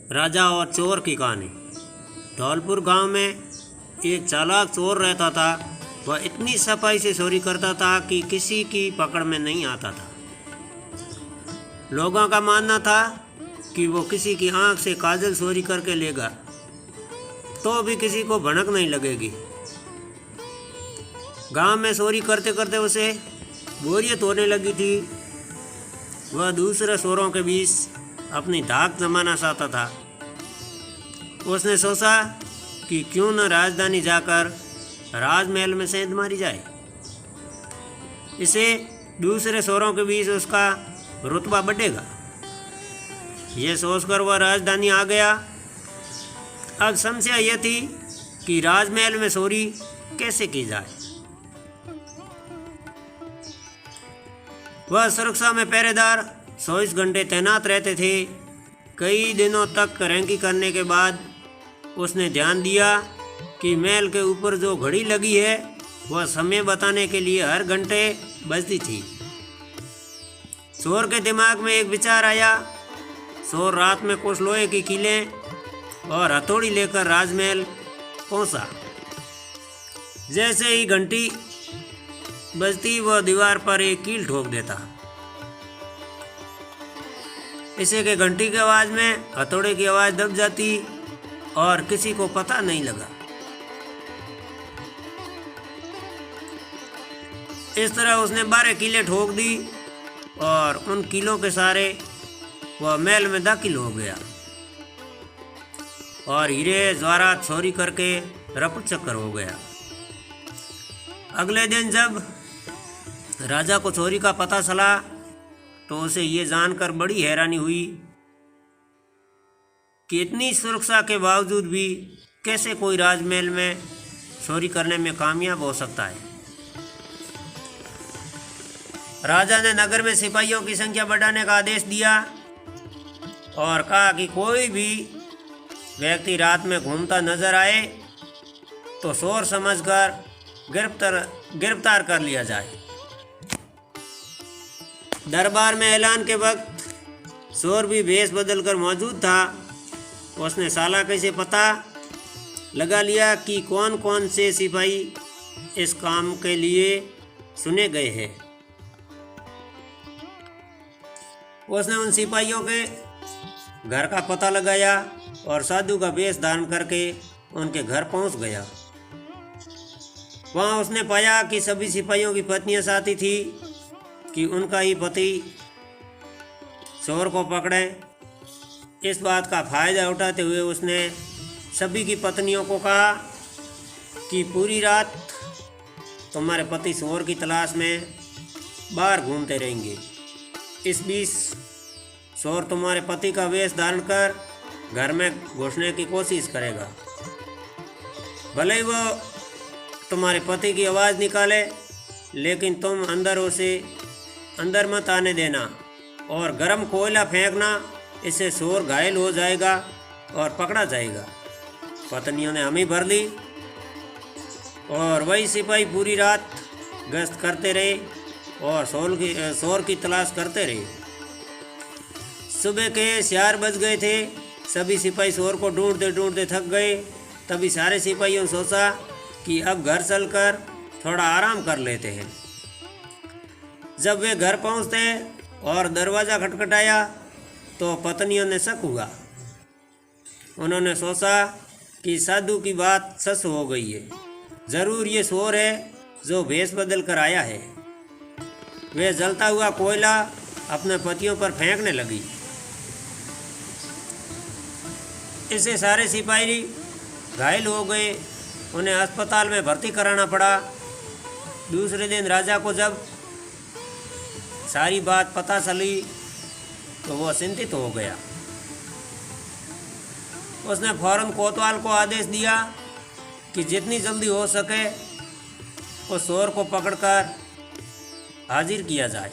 राजा और चोर की कहानी। धौलपुर गांव में एक चालाक चोर रहता था। वह इतनी सफाई से चोरी करता था कि किसी की पकड़ में नहीं आता था। लोगों का मानना था कि वो किसी की आंख से काजल चोरी करके लेगा तो भी किसी को भनक नहीं लगेगी। गांव में चोरी करते करते उसे बोरियत होने लगी थी। वह दूसरे चोरों के बीच अपनी धाक जमाना चाहता था। उसने सोचा कि क्यों न राजधानी जाकर राजमहल में सेंध मारी जाए। इसे दूसरे चोरों के बीच उसका रुतबा बढ़ेगा। ये सोचकर वह राजधानी आ गया। अब समस्या यह थी कि राजमहल में चोरी कैसे की जाए। वह सुरक्षा में पहरेदार 24 घंटे तैनात रहते थे। कई दिनों तक रैंकी करने के बाद उसने ध्यान दिया कि महल के ऊपर जो घड़ी लगी है वह समय बताने के लिए हर घंटे बजती थी। चोर के दिमाग में एक विचार आया। चोर रात में कुछ लोहे की कीलें और हथौड़ी लेकर राजमहल पहुंचा। जैसे ही घंटी बजती वह दीवार पर एक कील ठोक देता। इसे के घंटी की आवाज़ में हथौड़े की आवाज़ दब जाती और किसी को पता नहीं लगा। इस तरह उसने 12 कीलें ठोक दी और उन कीलों के सहारे वह महल में दाखिल हो गया और हीरे जवाहरात चोरी करके रफू चक्कर हो गया। अगले दिन जब राजा को चोरी का पता चला तो उसे ये जानकर बड़ी हैरानी हुई कि इतनी सुरक्षा के बावजूद भी कैसे कोई राजमहल में चोरी करने में कामयाब हो सकता है। राजा ने नगर में सिपाहियों की संख्या बढ़ाने का आदेश दिया और कहा कि कोई भी व्यक्ति रात में घूमता नजर आए तो चोर समझकर गिरफ्तार कर लिया जाए। दरबार में ऐलान के वक्त चोर भी भेष बदलकर मौजूद था। उसने चालाकी से पता लगा लिया कि कौन कौन से सिपाही इस काम के लिए चुने गए हैं। उसने उन सिपाहियों के घर का पता लगाया और साधु का वेश धारण करके उनके घर पहुंच गया। वहां उसने पाया कि सभी सिपाहियों की पत्नियां साथी थी कि उनका ही पति चोर को पकड़े। इस बात का फायदा उठाते हुए उसने सभी की पत्नियों को कहा कि पूरी रात तुम्हारे पति चोर की तलाश में बाहर घूमते रहेंगे। इस बीच चोर तुम्हारे पति का वेश धारण कर घर में घुसने की कोशिश करेगा। भले ही वो तुम्हारे पति की आवाज़ निकाले लेकिन तुम अंदर मत आने देना और गर्म कोयला फेंकना। इससे चोर घायल हो जाएगा और पकड़ा जाएगा। पत्नियों ने हामी भर ली और वही सिपाही पूरी रात गश्त करते रहे और चोर की तलाश करते रहे। सुबह के 4 बज गए थे। सभी सिपाही चोर को ढूंढते ढूंढते थक गए। तभी सारे सिपाहियों ने सोचा कि अब घर चलकर थोड़ा आराम कर लेते हैं। जब वे घर पहुंचते और दरवाज़ा खटखटाया तो पत्नियों ने शक हुआ। उन्होंने सोचा कि साधु की बात सच हो गई है। ज़रूर ये चोर है जो भेष बदल कर आया है। वे जलता हुआ कोयला अपने पतियों पर फेंकने लगी। इससे सारे सिपाही घायल हो गए। उन्हें अस्पताल में भर्ती कराना पड़ा। दूसरे दिन राजा को जब सारी बात पता चली तो वह चिंतित हो गया। उसने फौरन कोतवाल को आदेश दिया कि जितनी जल्दी हो सके उस चोर को पकड़कर हाजिर किया जाए।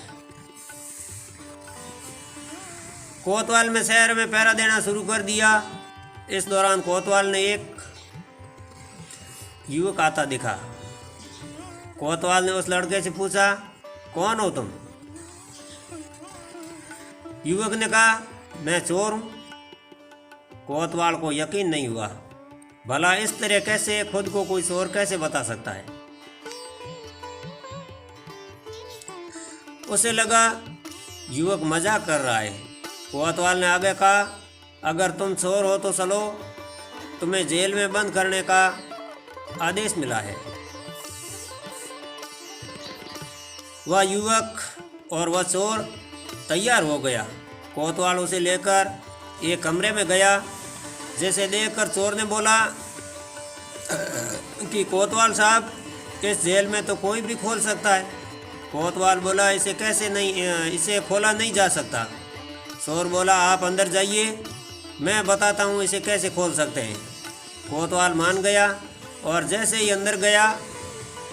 कोतवाल में शहर में पहरा देना शुरू कर दिया। इस दौरान कोतवाल ने एक युवक आता दिखा। कोतवाल ने उस लड़के से पूछा, कौन हो तुम? युवक ने कहा, मैं चोर हूँ। कोतवाल को यकीन नहीं हुआ। भला इस तरह कैसे खुद को कोई चोर कैसे बता सकता है। उसे लगा युवक मजाक कर रहा है। कोतवाल ने आगे कहा, अगर तुम चोर हो तो चलो, तुम्हें जेल में बंद करने का आदेश मिला है। वह युवक और वह चोर तैयार हो गया। कोतवाल उसे लेकर एक कमरे में गया। जैसे देखकर चोर ने बोला कि कोतवाल साहब, इस जेल में तो कोई भी खोल सकता है। कोतवाल बोला, इसे खोला नहीं जा सकता। चोर बोला, आप अंदर जाइए, मैं बताता हूँ इसे कैसे खोल सकते हैं। कोतवाल मान गया और जैसे ही अंदर गया,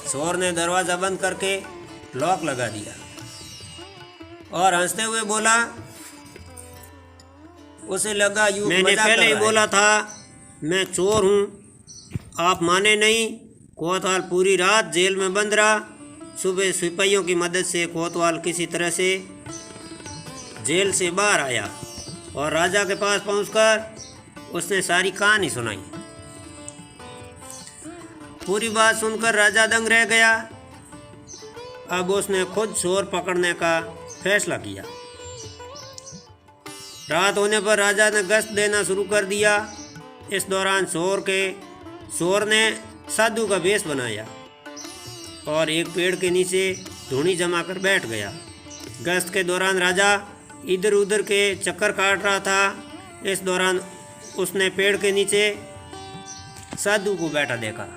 चोर ने दरवाज़ा बंद करके लॉक लगा दिया और हंसते हुए बोला, उसे लगा यूं मैंने पहले ही बोला था मैं चोर हूँ, आप माने नहीं। कोतवाल पूरी रात जेल में बंद रहा। सुबह सिपाहियों की मदद से कोतवाल किसी तरह से जेल से बाहर आया और राजा के पास पहुंचकर उसने सारी कहानी सुनाई। पूरी बात सुनकर राजा दंग रह गया। अब उसने खुद चोर पकड़ने का फैसला किया। रात होने पर राजा ने गश्त देना शुरू कर दिया। इस दौरान चोर ने साधु का वेश बनाया और एक पेड़ के नीचे धूनी जमा कर बैठ गया। गश्त के दौरान राजा इधर उधर के चक्कर काट रहा था। इस दौरान उसने पेड़ के नीचे साधु को बैठा देखा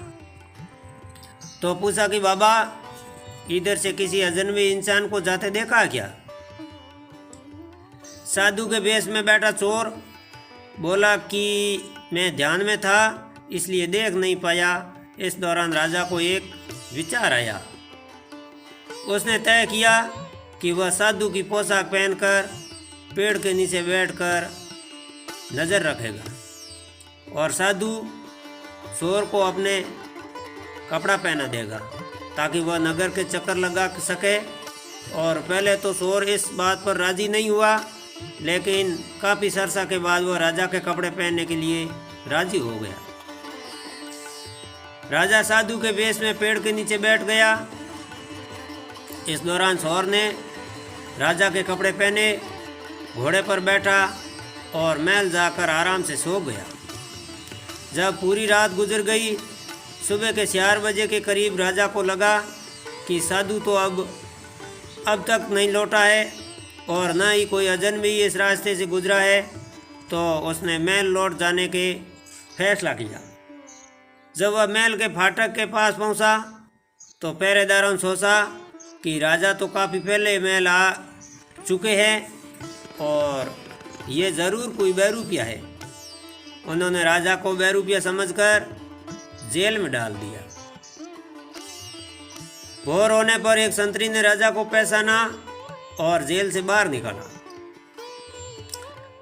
तो पूछा कि बाबा, इधर से किसी अजनबी इंसान को जाते देखा क्या? साधु के वेश में बैठा चोर बोला कि मैं ध्यान में था इसलिए देख नहीं पाया। इस दौरान राजा को एक विचार आया। उसने तय किया कि वह साधु की पोशाक पहनकर पेड़ के नीचे बैठकर नज़र रखेगा और साधु चोर को अपने कपड़ा पहना देगा ताकि वह नगर के चक्कर लगा सके। और पहले तो चोर इस बात पर राजी नहीं हुआ, लेकिन काफ़ी सरसा के बाद वह राजा के कपड़े पहनने के लिए राजी हो गया। राजा साधु के वेश में पेड़ के नीचे बैठ गया। इस दौरान चोर ने राजा के कपड़े पहने, घोड़े पर बैठा और महल जाकर आराम से सो गया। जब पूरी रात गुजर गई, सुबह के 4 बजे के करीब राजा को लगा कि साधु तो अब तक नहीं लौटा है और न ही कोई अजनबी इस रास्ते से गुजरा है, तो उसने महल लौट जाने के फैसला किया। जब वह महल के फाटक के पास पहुंचा तो पहरेदारों ने सोचा कि राजा तो काफ़ी पहले महल आ चुके हैं और ये ज़रूर कोई बहरूपिया है। उन्होंने राजा को बहरूपिया समझकर जेल में डाल दिया। भोर होने पर एक संतरी ने राजा को पहचाना और जेल से बाहर निकाला।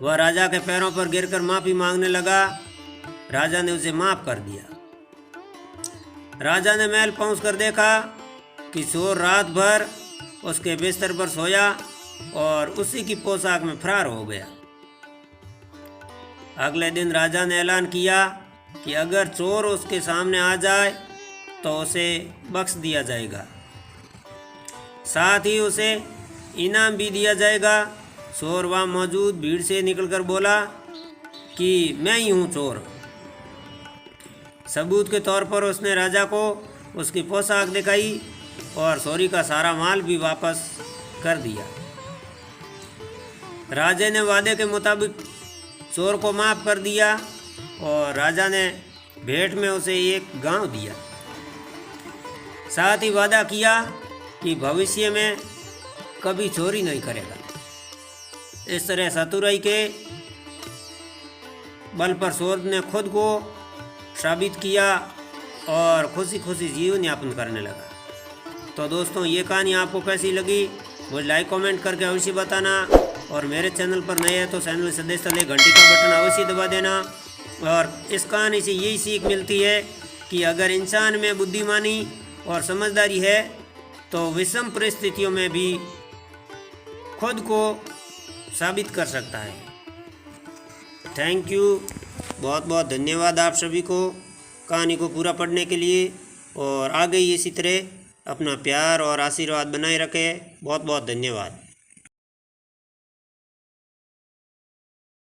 वह राजा के पैरों पर गिरकर माफ़ी मांगने लगा। राजा ने उसे माफ़ कर दिया। राजा ने महल पहुंचकर देखा कि चोर रात भर उसके बिस्तर पर सोया और उसी की पोशाक में फरार हो गया। अगले दिन राजा ने ऐलान किया कि अगर चोर उसके सामने आ जाए तो उसे बख्श दिया जाएगा, साथ ही उसे इनाम भी दिया जाएगा। चोर वहाँ मौजूद भीड़ से निकलकर बोला कि मैं ही हूँ चोर। सबूत के तौर पर उसने राजा को उसकी पोशाक दिखाई और चोरी का सारा माल भी वापस कर दिया। राजा ने वादे के मुताबिक चोर को माफ़ कर दिया और राजा ने भेंट में उसे एक गांव दिया। साथ ही वादा किया कि भविष्य में कभी चोरी नहीं करेगा। इस तरह चतुराई के बल पर चोर ने खुद को साबित किया और खुशी खुशी जीवन यापन करने लगा। तो दोस्तों, ये कहानी आपको कैसी लगी मुझे लाइक कमेंट करके अवश्य बताना और मेरे चैनल पर नए हैं तो चैनल सदस्य ले घंटी का बटन अवश्य दबा देना। और इस कहानी से यही सीख मिलती है कि अगर इंसान में बुद्धिमानी और समझदारी है तो विषम परिस्थितियों में भी खुद को साबित कर सकता है। Thank you. बहुत बहुत धन्यवाद आप सभी को कहानी को पूरा पढ़ने के लिए, और आगे इसी तरह अपना प्यार और आशीर्वाद बनाए रखें। बहुत बहुत धन्यवाद।